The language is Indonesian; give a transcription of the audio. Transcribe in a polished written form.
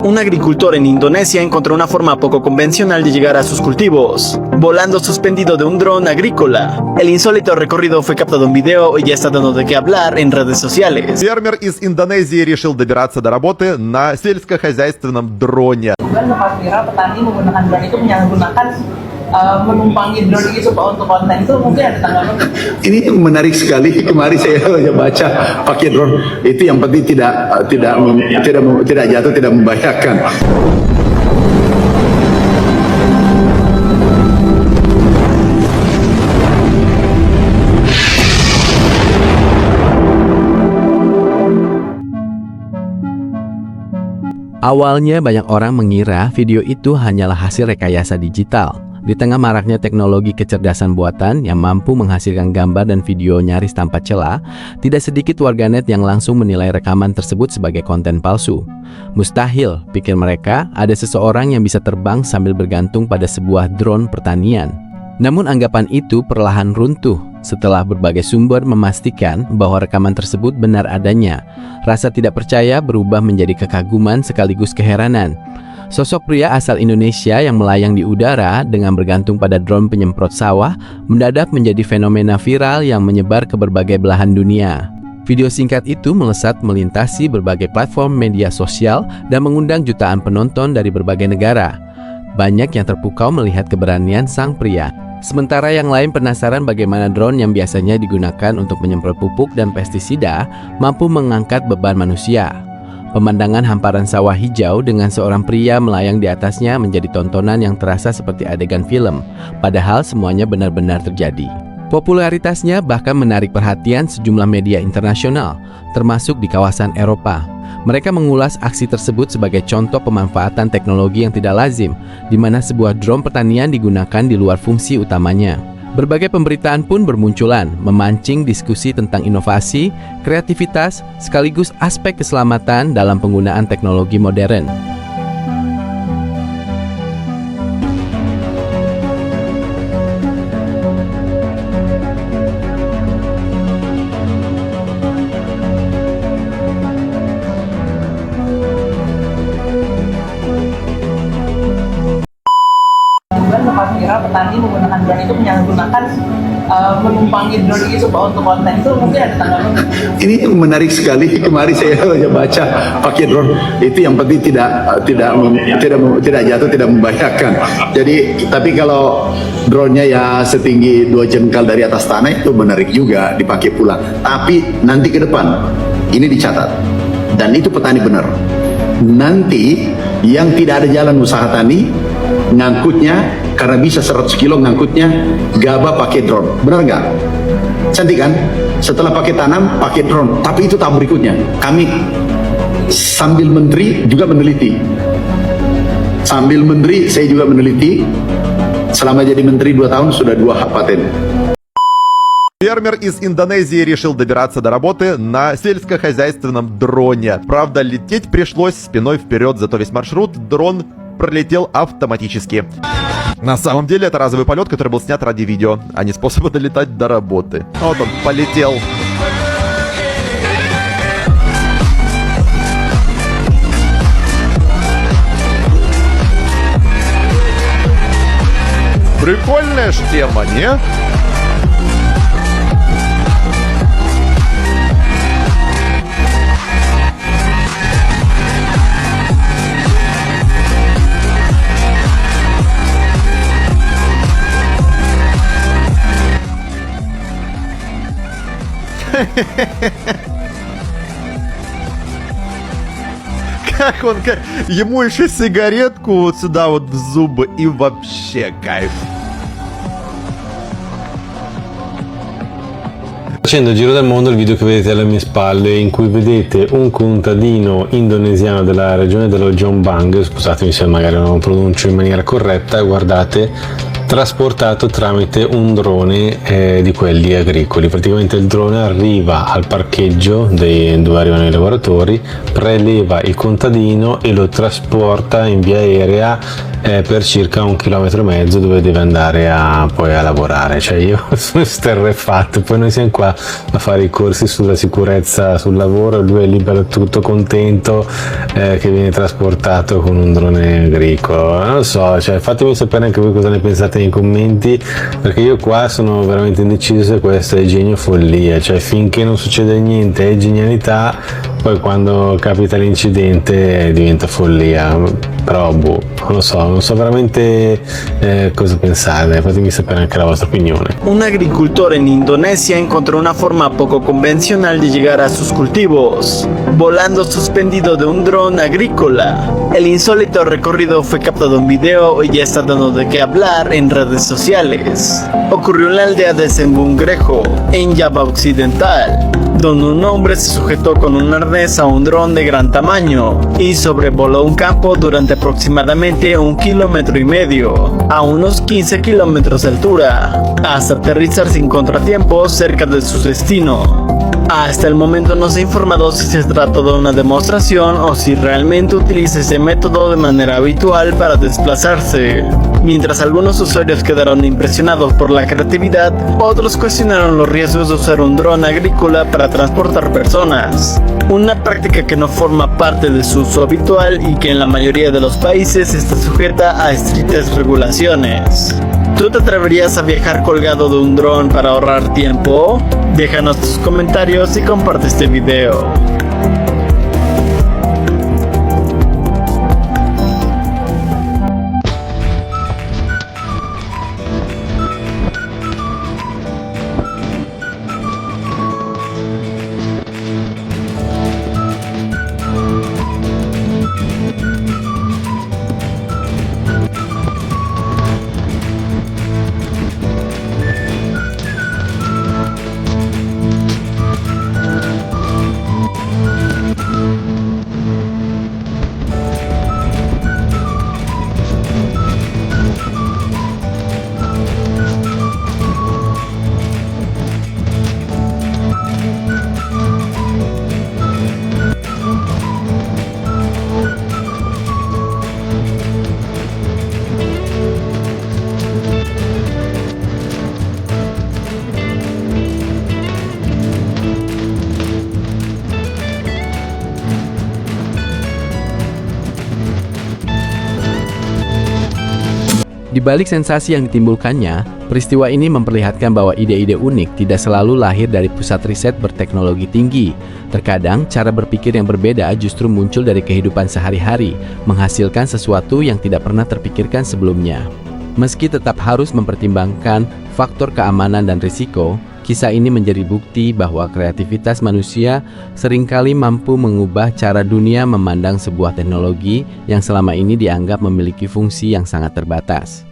Un agricultor en Indonesia encontró una forma poco convencional de llegar a sus cultivos, volando suspendido de un dron agrícola. El insólito recorrido fue captado en video y ya está dando de qué hablar en redes sociales. Фермер из Индонезии решил добираться до работы на сельскохозяйственном дроне. Sempat viral petani menggunakan drone itu menyalahgunakan menumpangi drone itu untuk konten itu, mungkin ada tanggapan? Ini menarik sekali. Kemarin saya baca pakai drone itu yang penting tidak jatuh, tidak membahayakan. Awalnya banyak orang mengira video itu hanyalah hasil rekayasa digital. Di tengah maraknya teknologi kecerdasan buatan yang mampu menghasilkan gambar dan video nyaris tanpa celah, tidak sedikit warganet yang langsung menilai rekaman tersebut sebagai konten palsu. Mustahil, pikir mereka, ada seseorang yang bisa terbang sambil bergantung pada sebuah drone pertanian. Namun anggapan itu perlahan runtuh setelah berbagai sumber memastikan bahwa rekaman tersebut benar adanya. Rasa tidak percaya berubah menjadi kekaguman sekaligus keheranan. Sosok pria asal Indonesia yang melayang di udara dengan bergantung pada drone penyemprot sawah mendadak menjadi fenomena viral yang menyebar ke berbagai belahan dunia. Video singkat itu melesat melintasi berbagai platform media sosial dan mengundang jutaan penonton dari berbagai negara. Banyak yang terpukau melihat keberanian sang pria. Sementara yang lain penasaran bagaimana drone yang biasanya digunakan untuk menyemprot pupuk dan pestisida mampu mengangkat beban manusia. Pemandangan hamparan sawah hijau dengan seorang pria melayang di atasnya menjadi tontonan yang terasa seperti adegan film, padahal semuanya benar-benar terjadi. Popularitasnya bahkan menarik perhatian sejumlah media internasional, termasuk di kawasan Eropa. Mereka mengulas aksi tersebut sebagai contoh pemanfaatan teknologi yang tidak lazim, di mana sebuah drone pertanian digunakan di luar fungsi utamanya. Berbagai pemberitaan pun bermunculan, memancing diskusi tentang inovasi, kreativitas, sekaligus aspek keselamatan dalam penggunaan teknologi modern. Sempat viral petani menggunakan drone itu menyalahgunakan menumpangi drone itu untuk konten itu, mungkin ada tanggapan? Ini menarik sekali. Kemarin saya baca pakai drone itu yang penting tidak jatuh, tidak membahayakan. Jadi tapi kalau drone-nya ya setinggi 2 jengkal dari atas tanah itu menarik juga dipakai pulang. Tapi nanti ke depan ini dicatat dan itu petani benar. Nanti yang tidak ada jalan usaha tani ngangkutnya, karena bisa 100 kilo ngangkutnya gabah pakai drone, benar nggak? Cantik kan? Setelah pakai tanam pakai drone, tapi itu tahap berikutnya. Kami sambil menteri juga meneliti. Sambil menteri saya juga meneliti. Selama jadi menteri 2 tahun sudah 2 hak paten. Фермер из Индонезии решил добираться до работы на сельскохозяйственном дроне. Правда, лететь пришлось спиной вперед, зато весь маршрут дрон пролетел автоматически. На самом деле это разовый полет, который был снят ради видео, а не способа долетать до работы. Вот он полетел. Прикольная ж тема, не? Как он, ему еще сигаретку вот сюда вот в зубы и вообще кайф. Facendo il giro del mondo, il video che vedete alle mie spalle in cui vedete un contadino indonesiano della regione dello Jombang, scusatemi se magari non lo pronuncio in maniera corretta, guardate, trasportato tramite un drone di quelli agricoli. Praticamente il drone arriva al parcheggio dove arrivano i lavoratori, preleva il contadino e lo trasporta in via aerea per circa 1,5 km dove deve andare poi a lavorare. Cioè io sono esterrefatto, poi noi siamo qua a fare i corsi sulla sicurezza sul lavoro e lui è lì per tutto contento che viene trasportato con un drone agricolo. Non lo so, cioè, fatemi sapere anche voi cosa ne pensate nei commenti, perché io qua sono veramente indeciso se questo è genio o follia. Cioè finché non succede niente è genialità, poi quando capita l'incidente diventa follia. Però boh, non so veramente cosa pensare, fatemi sapere anche la vostra opinione. Un agricultor en Indonesia encontró una forma poco convencional de llegar a sus cultivos, volando suspendido de un dron agrícola. El insólito recorrido fue captado en video y ya está dando de qué hablar en redes sociales. Ocurrió en la aldea de Sembungrejo, en Java Occidental, donde un hombre se sujetó con un arnés a un dron de gran tamaño y sobrevoló un campo durante aproximadamente 1,5 kilómetros, a unos 15 kilómetros de altura, hasta aterrizar sin contratiempos cerca de su destino. Hasta el momento no se ha informado si se trata de una demostración o si realmente utiliza ese método de manera habitual para desplazarse. Mientras algunos usuarios quedaron impresionados por la creatividad, otros cuestionaron los riesgos de usar un dron agrícola para transportar personas, una práctica que no forma parte de su uso habitual y que en la mayoría de los países está sujeta a estrictas regulaciones. ¿Tú te atreverías a viajar colgado de un dron para ahorrar tiempo? Déjanos tus comentarios y comparte este video. Di balik sensasi yang ditimbulkannya, peristiwa ini memperlihatkan bahwa ide-ide unik tidak selalu lahir dari pusat riset berteknologi tinggi. Terkadang, cara berpikir yang berbeda justru muncul dari kehidupan sehari-hari, menghasilkan sesuatu yang tidak pernah terpikirkan sebelumnya. Meski tetap harus mempertimbangkan faktor keamanan dan risiko, kisah ini menjadi bukti bahwa kreativitas manusia seringkali mampu mengubah cara dunia memandang sebuah teknologi yang selama ini dianggap memiliki fungsi yang sangat terbatas.